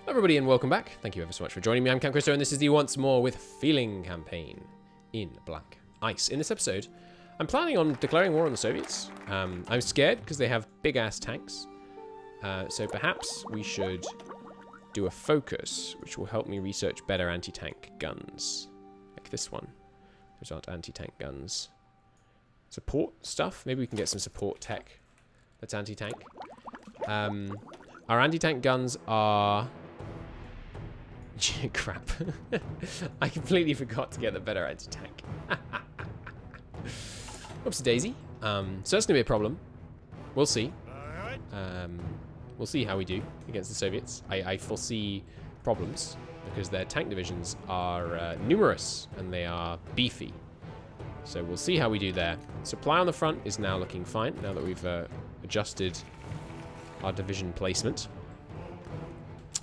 Everybody and welcome back. Thank you ever so much for joining me. I'm Camp Christo and this is the Once More with Feeling campaign in Black Ice. In this episode, I'm planning on declaring war on the Soviets. I'm scared because they have big-ass tanks. So perhaps we should do a focus, which will help me research better anti-tank guns. Like this one. Those aren't anti-tank guns. Support stuff? Maybe we can get some support tech that's anti-tank. Our anti-tank guns are... Crap. I completely forgot to get the better anti-tank. Oopsie daisy. So that's going to be a problem. We'll see. We'll see how we do against the Soviets. I foresee problems because their tank divisions are numerous and they are beefy. So we'll see how we do there. Supply on the front is now looking fine now that we've adjusted our division placement.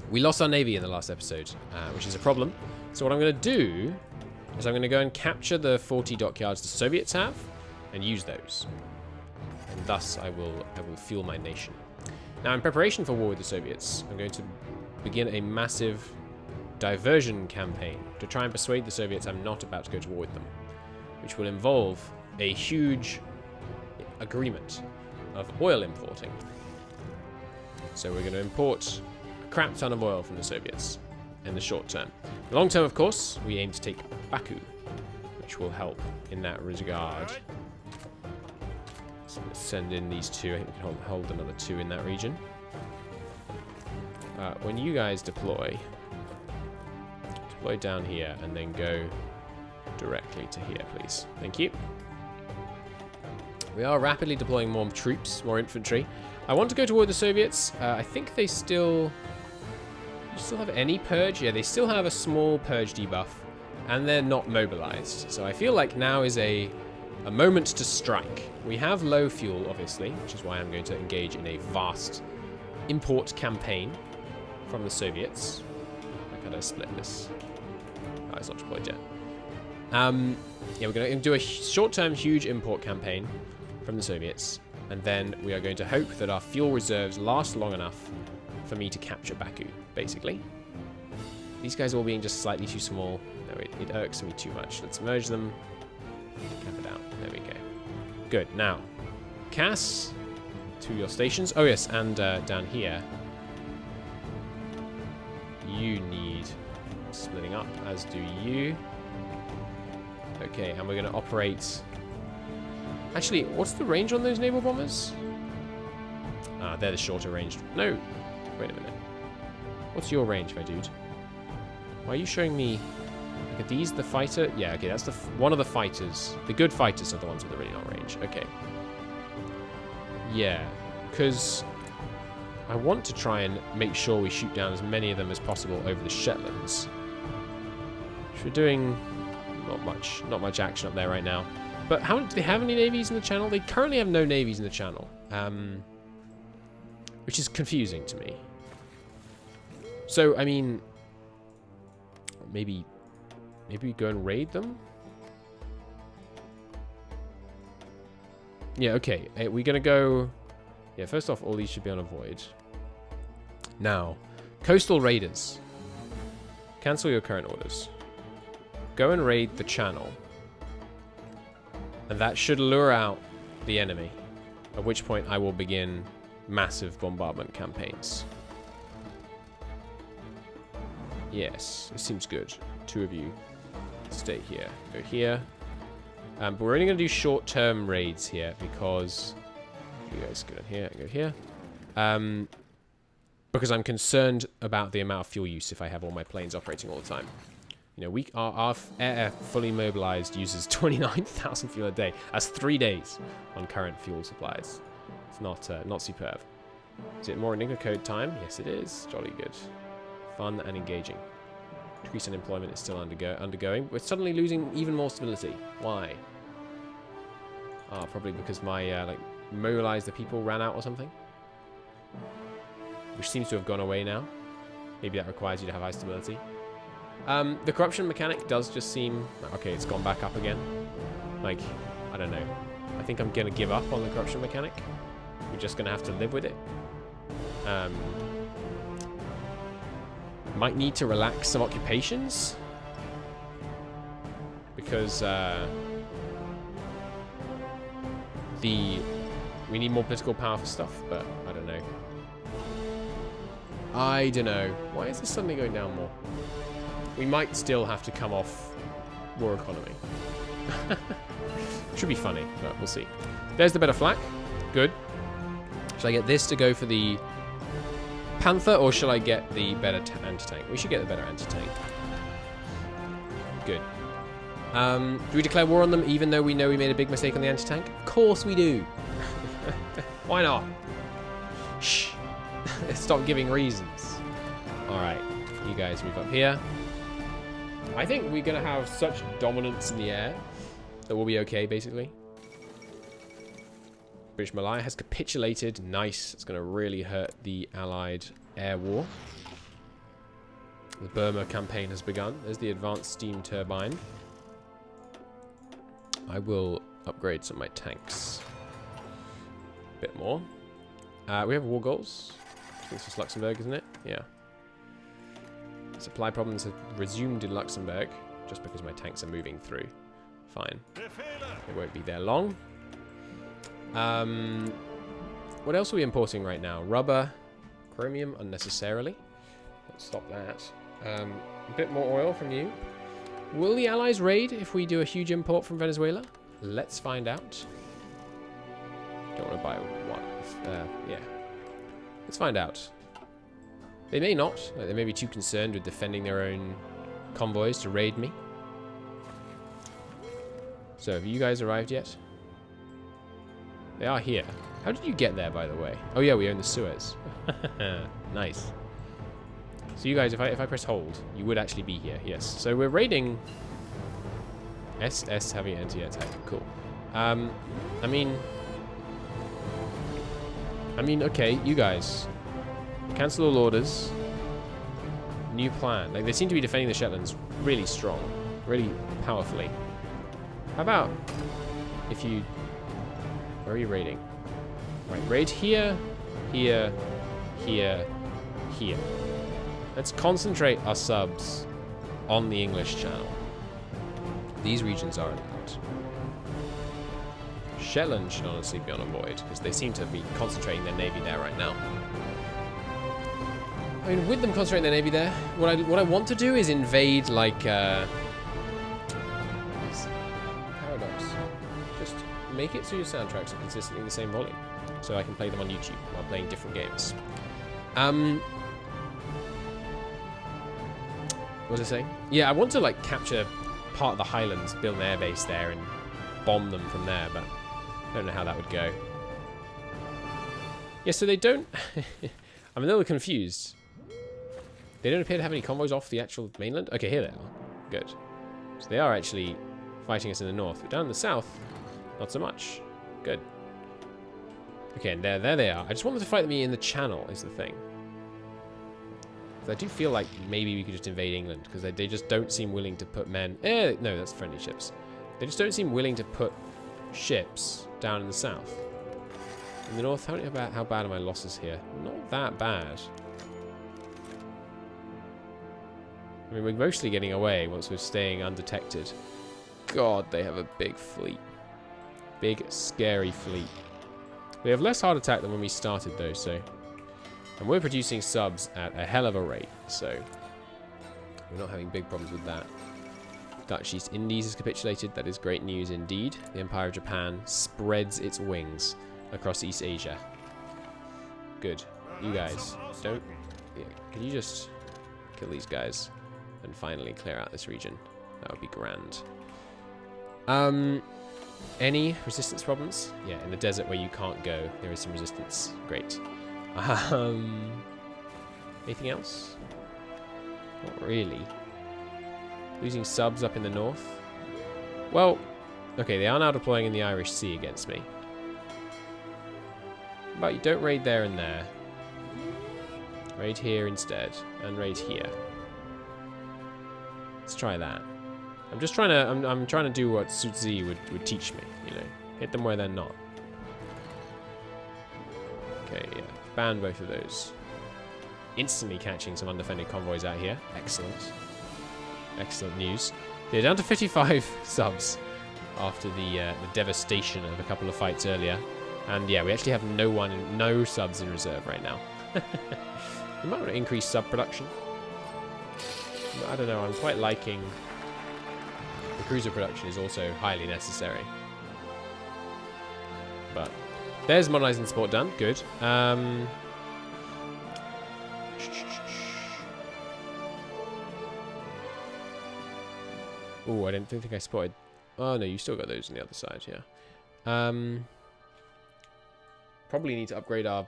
We lost our navy in the last episode, which is a problem. So what I'm going to do is I'm going to go and capture the 40 dockyards the Soviets have and use those. And thus I will fuel my nation. Now in preparation for war with the Soviets, I'm going to begin a massive diversion campaign to try and persuade the Soviets I'm not about to go to war with them, which will involve a huge agreement of oil importing. So we're going to import crap ton of oil from the Soviets in the short term. In the long term, of course, we aim to take Baku, which will help in that regard. So let's send in these two. I think we can hold another two in that region. When you guys deploy down here and then go directly to here, please. Thank you. We are rapidly deploying more troops, more infantry. I want to go toward the Soviets. I think they still have any purge. Yeah, they still have a small purge debuff, and they're not mobilized. So I feel like now is a moment to strike. We have low fuel, obviously, which is why I'm going to engage in a vast import campaign from the Soviets. How can I split this? Oh, it's not deployed yet. Yeah, we're going to do a short-term huge import campaign from the Soviets, and then we are going to hope that our fuel reserves last long enough for me to capture Baku, basically. These guys all being just slightly too small. No, it irks me too much. Let's merge them. Cap it out. There we go. Good. Now, Cass, to your stations. Oh, yes, and down here, you need splitting up, as do you. Okay, and we're going to operate... Actually, what's the range on those naval bombers? Ah, they're the shorter range. No. Wait a minute. What's your range, my dude? Why are you showing me... Like, are these the fighter? Yeah, okay, that's one of the fighters. The good fighters are the ones with the really long range. Okay. Yeah, because I want to try and make sure we shoot down as many of them as possible over the Shetlands. Which we're doing not much action up there right now. But do they have any navies in the channel? They currently have no navies in the channel. Which is confusing to me. So, I mean, maybe we go and raid them? Yeah, okay. We're going to go... Yeah, first off, all these should be on a void. Now, coastal raiders. Cancel your current orders. Go and raid the channel. And that should lure out the enemy. At which point I will begin massive bombardment campaigns. Yes, it seems good. Two of you stay here. Go here. But we're only going to do short-term raids here because... You guys go down here and go here. Because I'm concerned about the amount of fuel use if I have all my planes operating all the time. You know, our air fully mobilized uses 29,000 fuel a day. That's 3 days on current fuel supplies. It's not superb. Is it more Enigma code time? Yes, it is. Jolly good. Fun and engaging. Increase in employment is still undergoing. We're suddenly losing even more stability. Why? Ah, probably because my like mobilize the people ran out or something. Which seems to have gone away now. Maybe that requires you to have high stability. The corruption mechanic does just seem... Okay, it's gone back up again. Like, I don't know. I think I'm going to give up on the corruption mechanic. We're just going to have to live with it. Might need to relax some occupations. Because we need more political power for stuff, but I don't know. I don't know. Why is this suddenly going down more? We might still have to come off war economy. Should be funny, but we'll see. There's the better flak. Good. Should I get this to go for the Panther, or should I get the better anti-tank? We should get the better anti-tank. Good. Do we declare war on them even though we know we made a big mistake on the anti-tank? Of course we do. Why not? Shh. Stop giving reasons. Alright, you guys move up here. I think we're going to have such dominance in the air that we'll be okay, basically. British Malaya has capitulated. Nice. It's going to really hurt the Allied air war. The Burma campaign has begun. There's the advanced steam turbine. I will upgrade some of my tanks. A bit more. We have war goals. I think it's just Luxembourg, isn't it? Yeah. Supply problems have resumed in Luxembourg, just because my tanks are moving through. Fine. They won't be there long. What else are we importing right now? Rubber, chromium unnecessarily. Let's stop that. A bit more oil from you. Will the Allies raid if we do a huge import from Venezuela? Let's find out. Don't want to buy one. Yeah. Let's find out. They may not. Like, they may be too concerned with defending their own convoys to raid me. So, have you guys arrived yet? They are here. How did you get there, by the way? Oh yeah, we own the Suez. Nice. So you guys, if I press hold, you would actually be here. Yes. So we're raiding SS heavy anti-attack. Cool. I mean, okay, you guys. Cancel all orders. New plan. Like, they seem to be defending the Shetlands really strong. Really powerfully. How about if you... Where are you raiding? Right, raid here, here, here, here. Let's concentrate our subs on the English Channel. These regions are allowed. Shetland should honestly be on a void, because they seem to be concentrating their navy there right now. I mean, with them concentrating their navy there, what I want to do is invade, like, Paradox. Just make it so your soundtracks are consistently the same volume, so I can play them on YouTube while playing different games. What was I saying? Yeah, I want to, like, capture part of the Highlands, build an airbase there, and bomb them from there, but I don't know how that would go. Yeah, so they don't... I'm a little confused. They don't appear to have any convoys off the actual mainland. Okay, here they are. Good. So they are actually fighting us in the north, but down in the south, not so much. Good. Okay, and there they are. I just wanted to fight them in the channel, is the thing. I do feel like maybe we could just invade England, because they just don't seem willing to put men... no, that's friendly ships. They just don't seem willing to put ships down in the south. In the north, how bad are my losses here? Not that bad. I mean, we're mostly getting away once we're staying undetected. God, they have a big fleet. Big, scary fleet. We have less heart attack than when we started, though, so... And we're producing subs at a hell of a rate, so we're not having big problems with that. Dutch East Indies has capitulated. That is great news indeed. The Empire of Japan spreads its wings across East Asia. Good. You guys, don't... Yeah, can you just kill these guys and finally clear out this region? That would be grand. Any resistance problems? Yeah, in the desert where you can't go, there is some resistance. Great. Anything else? Not really. Losing subs up in the north. Well, okay, they are now deploying in the Irish Sea against me. But you don't raid there and there. Raid here instead, and raid here. Let's try that. I'm just trying to. I'm trying to do what Su Tzu would teach me. You know, hit them where they're not. Okay, yeah. Ban both of those. instantly catching some undefended convoys out here. Excellent. Excellent news. They're down to 55 subs after the devastation of a couple of fights earlier. And yeah, we actually have no subs in reserve right now. We might want to increase sub production. I don't know, I'm quite liking... The cruiser production is also highly necessary. But there's modernizing support done. Good. Oh, I didn't think I spotted... Oh, no, you still got those on the other side, yeah. Probably need to upgrade our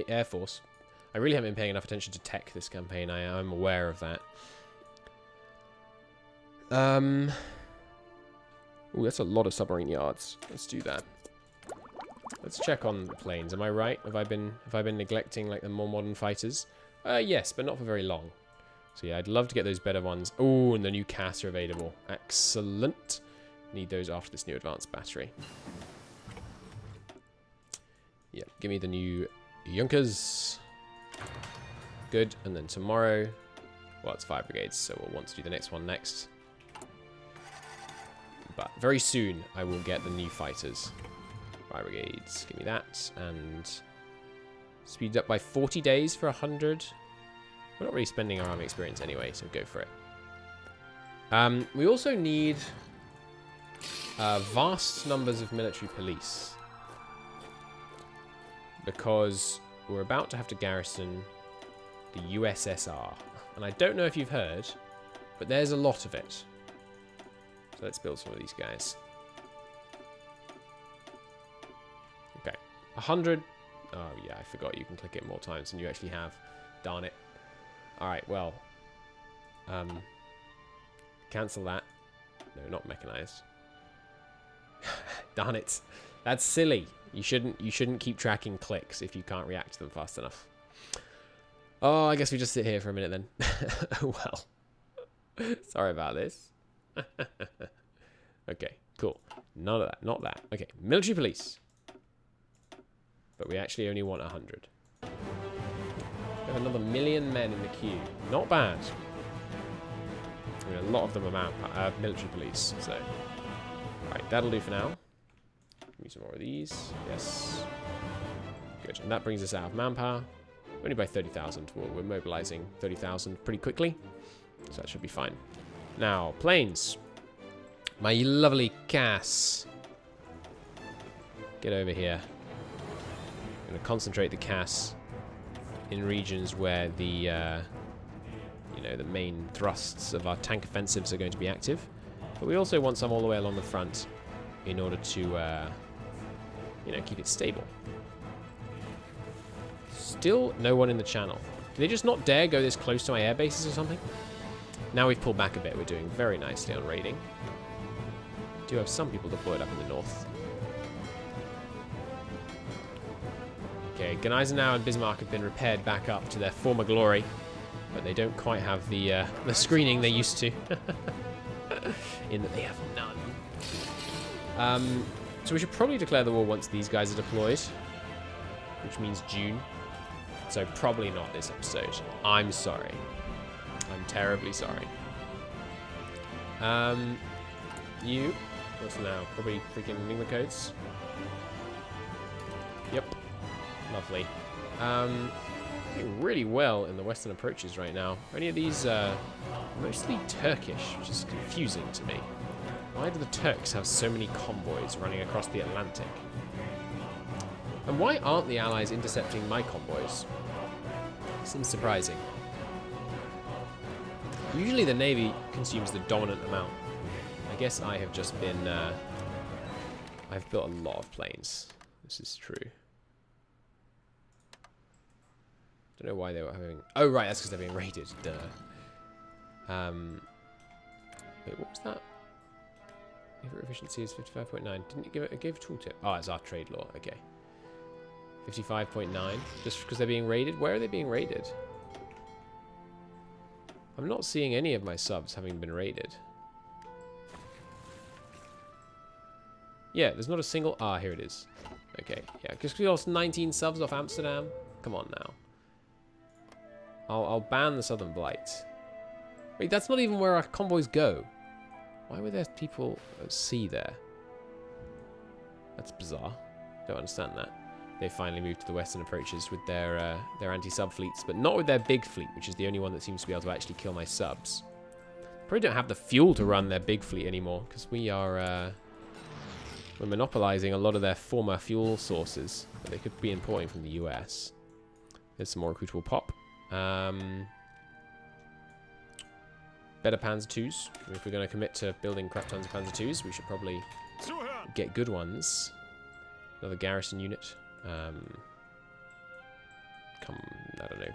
Air Force. I really haven't been paying enough attention to tech this campaign. I'm aware of that. Oh, that's a lot of submarine yards. Let's do that. Let's check on the planes. Am I right? Have I been neglecting like the more modern fighters? Yes, but not for very long. So yeah, I'd love to get those better ones. Oh, and the new CAS are available. Excellent. Need those after this new advanced battery. Yeah, give me the new Junkers. Good. And then tomorrow, well, it's 5 brigades, so we'll want to do the next one next. But very soon, I will get the new fighters. 5 brigades, give me that. And speed up by 40 days for 100. We're not really spending our army experience anyway, so go for it. We also need vast numbers of military police. Because we're about to have to garrison the USSR. And I don't know if you've heard, but there's a lot of it. So let's build some of these guys. Okay. 100. Oh, yeah, I forgot you can click it more times than you actually have. Darn it. Alright, well. Cancel that. No, not mechanized. Darn it. That's silly. You shouldn't keep tracking clicks if you can't react to them fast enough. Oh, I guess we just sit here for a minute then. Well. Sorry about this. Okay, cool. None of that. Not that. Okay, military police. But we actually only want 100. We have another 1,000,000 men in the queue. Not bad. I mean, a lot of them are military police, so... Right, that'll do for now. Give me some more of these. Yes. Good. And that brings us out of manpower. Only by 30,000. We're mobilizing 30,000 pretty quickly. So that should be fine. Now, planes. My lovely CAS. Get over here. I'm going to concentrate the CAS in regions where the, you know, the main thrusts of our tank offensives are going to be active. But we also want some all the way along the front in order to, you know, keep it stable. Still no one in the channel. Do they just not dare go this close to my air bases or something? Now we've pulled back a bit. We're doing very nicely on raiding. Do have some people deployed up in the north. Okay, Gneisenau and Bismarck have been repaired back up to their former glory, but they don't quite have the screening they used to. In that they have none. So we should probably declare the war once these guys are deployed, which means June. So probably not this episode. I'm sorry. I'm terribly sorry. You. What's now? Probably freaking Enigma codes. Yep. Lovely. Doing really well in the western approaches right now. Any of these mostly Turkish, which is confusing to me. Why do the Turks have so many convoys running across the Atlantic? And why aren't the Allies intercepting my convoys? Seems surprising. Usually the Navy consumes the dominant amount. I guess I have just been... I've built a lot of planes. This is true. Don't know why they were having... Oh, right, that's because they're being raided. Duh. Wait, what was that? Favorite efficiency is 55.9. Didn't it give it? It gave a tooltip. Oh, it's our trade law. Okay. 55.9. Just because they're being raided? Where are they being raided? I'm not seeing any of my subs having been raided. Yeah, there's not a single... Ah, here it is. Okay, yeah, because we lost 19 subs off Amsterdam. Come on now. I'll ban the Southern Blight. Wait, that's not even where our convoys go. Why were there people at sea there? That's bizarre. Don't understand that. They finally moved to the western approaches with their anti-sub fleets, but not with their big fleet, which is the only one that seems to be able to actually kill my subs. Probably don't have the fuel to run their big fleet anymore, because we're monopolizing a lot of their former fuel sources that they could be importing from the US. There's some more recruitable pop. Better Panzer IIs. If we're going to commit to building crap tons of Panzer IIs, we should probably get good ones. Another garrison unit. I don't know.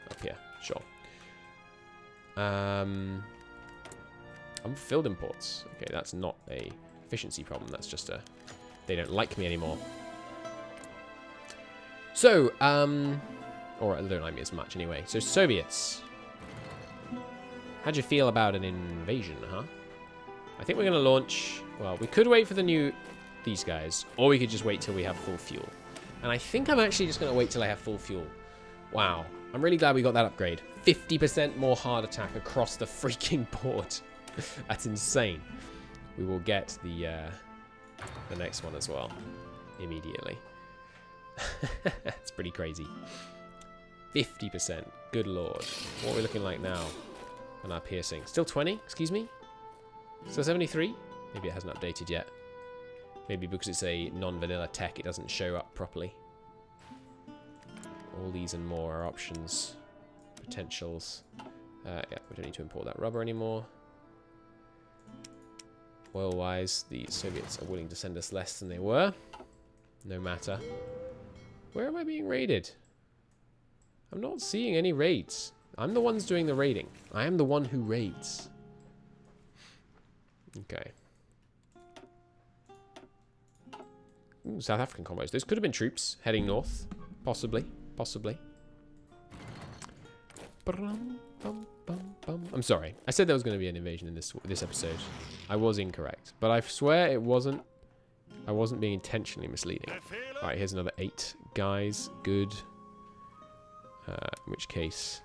Up here, sure. Unfilled imports. Okay, that's not a efficiency problem. That's just a... They don't like me anymore. So, or they don't like me as much anyway. So, Soviets. How'd you feel about an invasion, huh? I think we're going to launch... Well, we could wait for these guys, or we could just wait till we have full fuel. And I think I'm actually just going to wait till I have full fuel. Wow. I'm really glad we got that upgrade. 50% more hard attack across the freaking board. That's insane. We will get the next one as well. Immediately. That's pretty crazy. 50%. Good lord. What are we looking like now on our piercing? Still 20? Excuse me? Still 73? Maybe it hasn't updated yet. Maybe because it's a non-vanilla tech, it doesn't show up properly. All these and more are options. Potentials. Yeah, we don't need to import that rubber anymore. Oil-wise, the Soviets are willing to send us less than they were. No matter. Where am I being raided? I'm not seeing any raids. I'm the ones doing the raiding. I am the one who raids. Okay. Ooh, South African convoys. Those could have been troops heading north. Possibly. Possibly. I'm sorry. I said there was going to be an invasion in this episode. I was incorrect. But I swear it wasn't. I wasn't being intentionally misleading. Alright, here's another 8 guys. Good. In which case,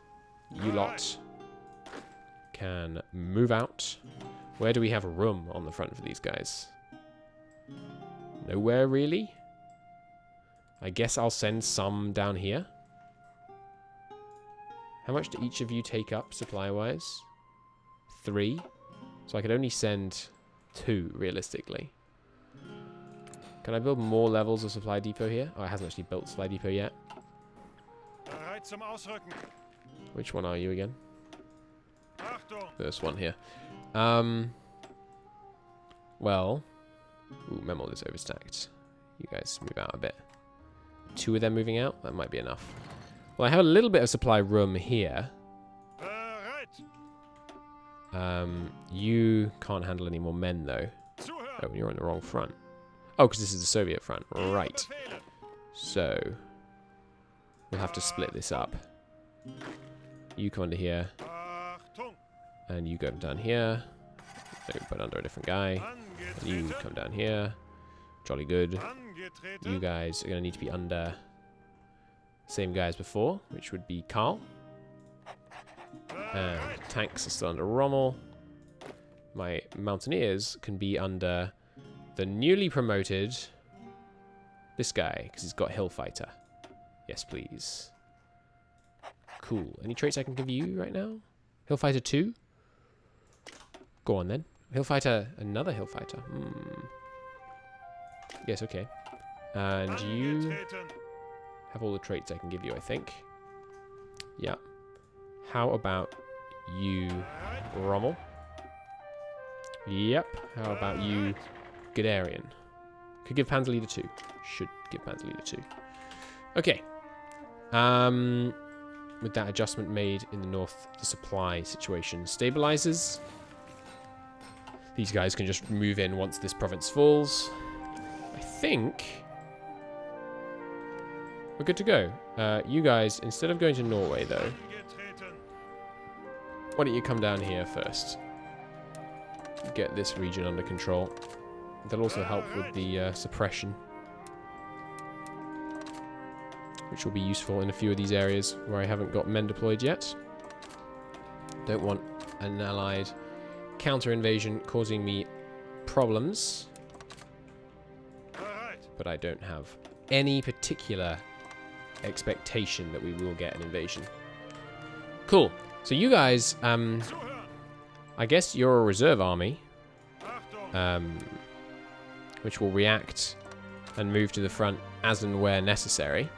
you lot can move out. Where do we have room on the front for these guys? Nowhere, really? I guess I'll send some down here. How much do each of you take up, supply-wise? 3. So I could only send 2, realistically. Can I build more levels of supply depot here? Oh, it hasn't actually built supply depot yet. Which one are you again? This one here. Well... Ooh, Memel is overstacked. You guys move out a bit. 2 of them moving out? That might be enough. Well, I have a little bit of supply room here. You can't handle any more men, though. Oh, you're on the wrong front. Oh, because this is the Soviet front. Right. So, we'll have to split this up. You come under here. And you go down here. So, put under a different guy. And you come down here. Jolly good. You guys are going to need to be under the same guy as before, which would be Karl. And tanks are still under Rommel. My mountaineers can be under the newly promoted this guy, because he's got Hill Fighter. Yes, please. Cool. Any traits I can give you right now? Hill Fighter 2? Go on then. Hill Fighter, another Hill Fighter. Yes, okay. And you have all the traits I can give you, I think. Yeah. How about you, Rommel? Yep. How about you, Guderian? Could give Panzer Leader 2. Should give Panzer Leader 2. Okay. With that adjustment made in the north, the supply situation stabilizes. These guys can just move in once this province falls. I think we're good to go. You guys, instead of going to Norway, though, why don't you come down here first? Get this region under control. That'll also help with the suppression. which will be useful in a few of these areas where I haven't got men deployed yet. Don't want an allied counter-invasion causing me problems. But I don't have any particular expectation that we will get an invasion. Cool. So you guys, I guess you're a reserve army, which will react and move to the front as and where necessary.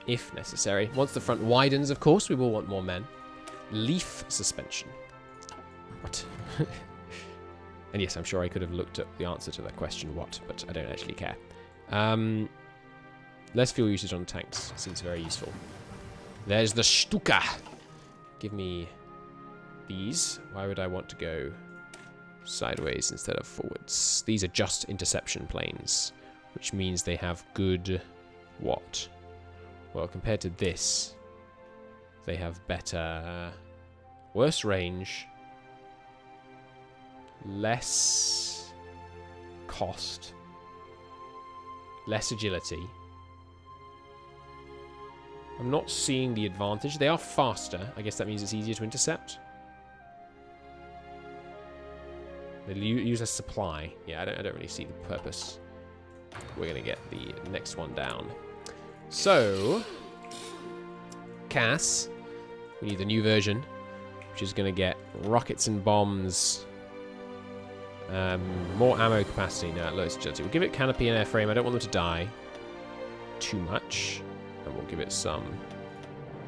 If necessary. Once the front widens, of course, we will want more men. Leaf suspension. What? And yes, I'm sure I could have looked at the answer to that question, what, but I don't actually care. Less fuel usage on tanks seems very useful. There's the Stuka. Give me these. Why would I want to go sideways instead of forwards? These are just interception planes, which means they have good what? Well, compared to this, they have better, worse range, less cost, less agility. I'm not seeing the advantage. They are faster. I guess that means it's easier to intercept. They use a supply. Yeah, I don't really see the purpose. We're going to get the next one down. So, Cass, we need the new version, which is going to get rockets and bombs, more ammo capacity. No, loads of agility. We'll give it canopy and airframe. I don't want them to die too much. And we'll give it some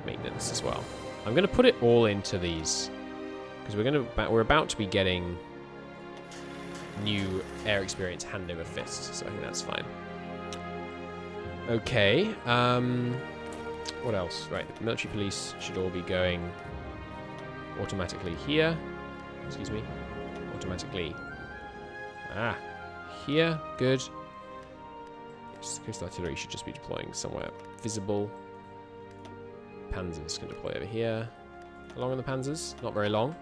maintenance as well. I'm going to put it all into these because we're about to be getting new air experience hand over fist, so I think that's fine. Okay, what else? Right, the military police should all be going automatically here. Excuse me. Automatically. Here. Good. The coastal artillery should just be deploying somewhere visible. Panzers can deploy over here. How long are the Panzers? Not very long.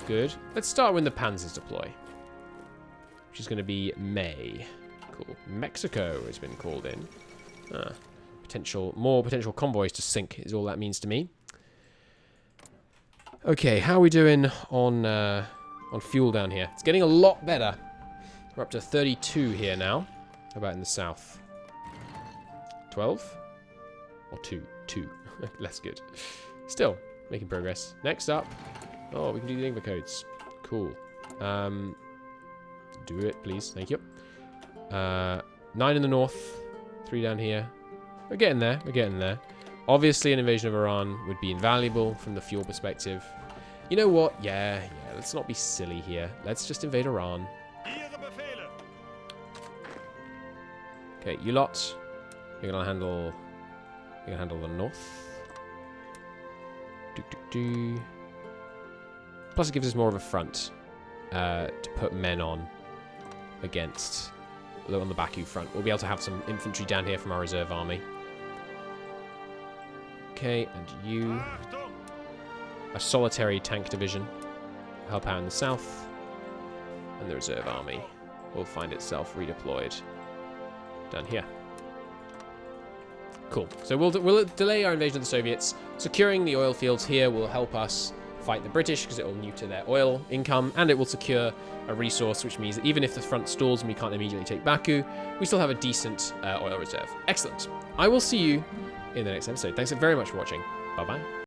Good. Let's start when the Panzers deploy, which is going to be May. Cool. Mexico has been called in. More potential convoys to sink is all that means to me. Okay, how are we doing on fuel down here? It's getting a lot better. We're up to 32 here now. How about in the south? 12? Or 2? 2. Less good. Still, making progress. Next up. Oh, we can do the Enigma codes. Cool. Do it, please. Thank you. 9 in the north. 3 down here. We're getting there. We're getting there. Obviously, an invasion of Iran would be invaluable from the fuel perspective. You know what? Yeah. Let's not be silly here. Let's just invade Iran. Okay, you lot. You're gonna handle the north. Plus, it gives us more of a front to put men on against. On the Baku front, we'll be able to have some infantry down here from our reserve army. Okay, and you, a solitary tank division, help out in the south, and the reserve army will find itself redeployed down here. Cool. So we'll delay our invasion of the Soviets. Securing the oil fields here will help us fight the British because it will neuter their oil income, and it will secure a resource, which means that even if the front stalls and we can't immediately take Baku, we still have a decent oil reserve. Excellent. I will see you in the next episode. Thanks very much for watching. Bye-bye.